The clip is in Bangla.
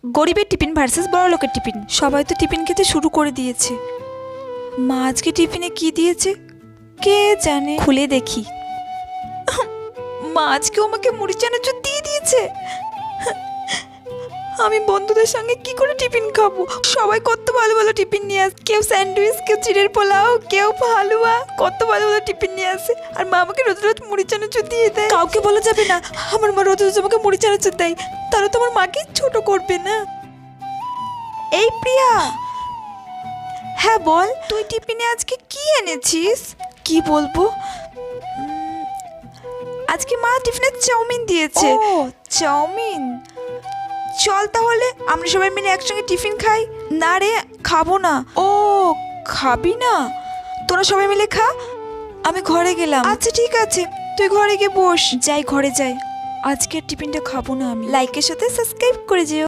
গরিবের টিফিন ভার্সেস বড় লোকের টিফিন। সবাই তো টিফিন খেতে শুরু করে দিয়েছে। মা আজকে টিফিনে কি দিয়েছে কে জানে, খুলে দেখি। মা আজকেও আমাকে মুড়ি চানাচুর দিয়ে দিয়েছে। আমি বন্ধুদের সঙ্গে কি করে টিফিন খাবো? সবাই কত ভালো ভালো টিফিন নিয়ে আসে, কেউ স্যান্ডউইচ, কেউ চিড়ের পোলাও, কেউ হালুয়া, কত ভালো ভালো টিফিন নিয়ে আসে। আর মা আমাকে রোজ রোজ মুড়ি চানাচুর দিয়ে দেয়। কাউকে বলা যাবে না আমার মা রোজ রোজ আমাকে মুড়ি চানাচুর দেয়, তাহলে তো আমার মাকে ছোট করবে না। এই প্রিয়া, হ্যাঁ বল, তুই টিফিনে আজকে কি এনেছিস? কি বলবো, আজকে মা টিফিনে চাউমিন দিয়েছে। ও চাউমিন, চল তাহলে আমরা সবাই মিলে একসঙ্গে টিফিন খাই। না রে, খাবো না। ও খাবি না? তোরা সবাই মিলে খা, আমি ঘরে গেলাম। আচ্ছা ঠিক আছে, তুই ঘরে গিয়ে বস। যাই, ঘরে যাই, আজকের টিফিনটা খাবো না আমি। লাইকের সাথে সাবস্ক্রাইব করে যেও।